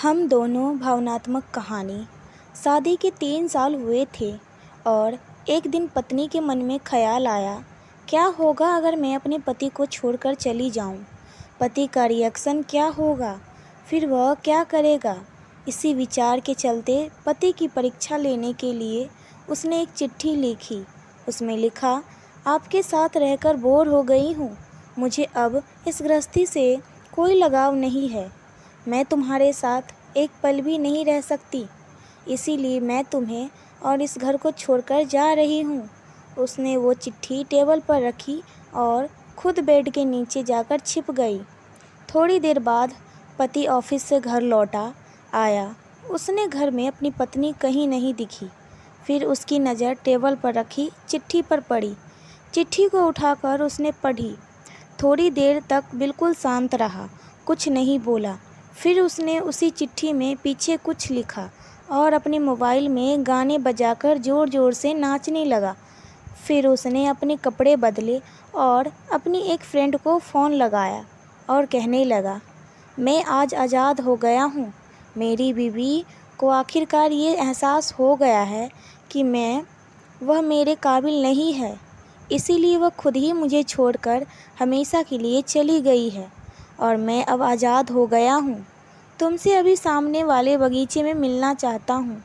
हम दोनों भावनात्मक कहानी। शादी के 3 साल हुए थे और एक दिन पत्नी के मन में ख्याल आया, क्या होगा अगर मैं अपने पति को छोड़कर चली जाऊं? पति का रिएक्शन क्या होगा? फिर वह क्या करेगा? इसी विचार के चलते पति की परीक्षा लेने के लिए उसने एक चिट्ठी लिखी। उसमें लिखा, आपके साथ रहकर बोर हो गई हूँ। मुझे अब इस गृहस्थी से कोई लगाव नहीं है। मैं तुम्हारे साथ एक पल भी नहीं रह सकती, इसीलिए मैं तुम्हें और इस घर को छोड़कर जा रही हूँ। उसने वो चिट्ठी टेबल पर रखी और खुद बेड के नीचे जाकर छिप गई। थोड़ी देर बाद पति ऑफिस से घर लौटा आया। उसने घर में अपनी पत्नी कहीं नहीं दिखी। फिर उसकी नज़र टेबल पर रखी चिट्ठी पर पड़ी। चिट्ठी को उठाकर उसने पढ़ी। थोड़ी देर तक बिल्कुल शांत रहा, कुछ नहीं बोला। फिर उसने उसी चिट्ठी में पीछे कुछ लिखा और अपने मोबाइल में गाने बजाकर ज़ोर ज़ोर से नाचने लगा। फिर उसने अपने कपड़े बदले और अपनी एक फ्रेंड को फ़ोन लगाया और कहने लगा, मैं आज आज़ाद हो गया हूँ। मेरी बीवी को आखिरकार ये एहसास हो गया है कि वह मेरे काबिल नहीं है, इसीलिए वह खुद ही मुझे छोड़कर हमेशा के लिए चली गई है और मैं अब आज़ाद हो गया हूँ। तुमसे अभी सामने वाले बगीचे में मिलना चाहता हूँ।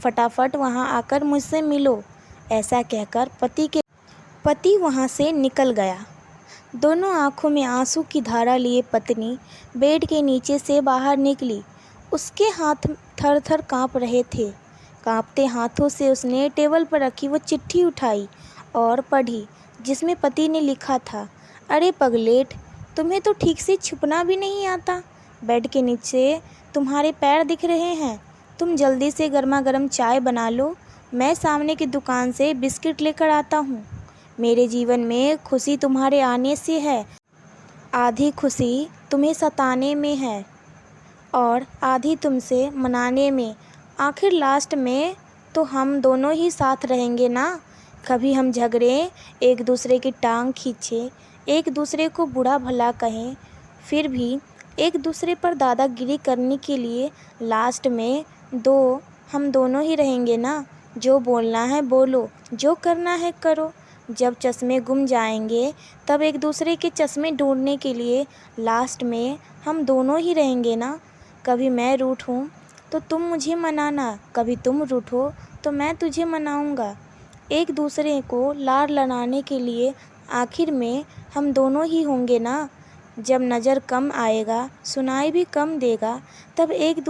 फटाफट वहाँ आकर मुझसे मिलो। ऐसा कहकर पति वहाँ से निकल गया। दोनों आँखों में आंसू की धारा लिए पत्नी बेड के नीचे से बाहर निकली। उसके हाथ थर थर काँप रहे थे। काँपते हाथों से उसने टेबल पर रखी वो चिट्ठी उठाई और पढ़ी, जिसमें पति ने लिखा था, अरे पगलेट, तुम्हें तो ठीक से छुपना भी नहीं आता। बेड के नीचे तुम्हारे पैर दिख रहे हैं। तुम जल्दी से गर्मा गर्म चाय बना लो। मैं सामने की दुकान से बिस्किट लेकर आता हूँ। मेरे जीवन में खुशी तुम्हारे आने से है। आधी खुशी तुम्हें सताने में है और आधी तुमसे मनाने में। आखिर लास्ट में तो हम दोनों ही साथ रहेंगे ना। कभी हम झगड़ें, एक दूसरे की टांग खींचे, एक दूसरे को बुरा भला कहें, फिर भी एक दूसरे पर दादागिरी करने के लिए लास्ट में हम दोनों ही रहेंगे ना। जो बोलना है बोलो, जो करना है करो। जब चश्मे गुम जाएंगे तब एक दूसरे के चश्मे ढूंढने के लिए लास्ट में हम दोनों ही रहेंगे ना। कभी मैं रूठूं तो तुम मुझे मनाना, कभी तुम रूठो तो मैं तुझे मनाऊंगा। एक दूसरे को लाड़ लड़ाने के लिए आखिर में हम दोनों ही होंगे ना। जब नज़र कम आएगा, सुनाई भी कम देगा, तब एक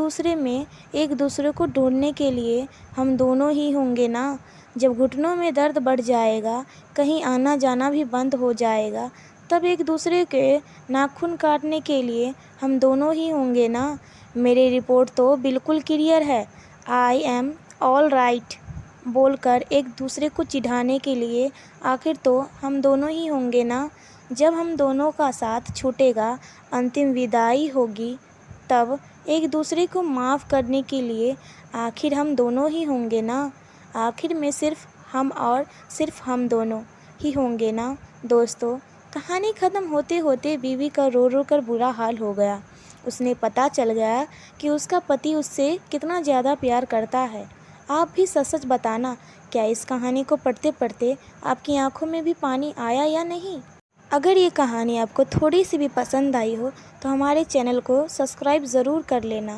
दूसरे को ढूंढने के लिए हम दोनों ही होंगे ना। जब घुटनों में दर्द बढ़ जाएगा, कहीं आना जाना भी बंद हो जाएगा, तब एक दूसरे के नाखून काटने के लिए हम दोनों ही होंगे ना। मेरी रिपोर्ट तो बिल्कुल क्लियर है। आई एम ऑल राइट बोलकर एक दूसरे को चिढ़ाने के लिए आखिर तो हम दोनों ही होंगे ना। जब हम दोनों का साथ छूटेगा, अंतिम विदाई होगी, तब एक दूसरे को माफ़ करने के लिए आखिर हम दोनों ही होंगे ना। आखिर में सिर्फ हम और सिर्फ हम दोनों ही होंगे ना। दोस्तों, कहानी ख़त्म होते होते बीवी का रो रो कर बुरा हाल हो गया। उसने पता चल गया कि उसका पति उससे कितना ज़्यादा प्यार करता है। आप भी सच सच बताना, क्या इस कहानी को पढ़ते पढ़ते आपकी आंखों में भी पानी आया या नहीं? अगर ये कहानी आपको थोड़ी सी भी पसंद आई हो तो हमारे चैनल को सब्सक्राइब ज़रूर कर लेना।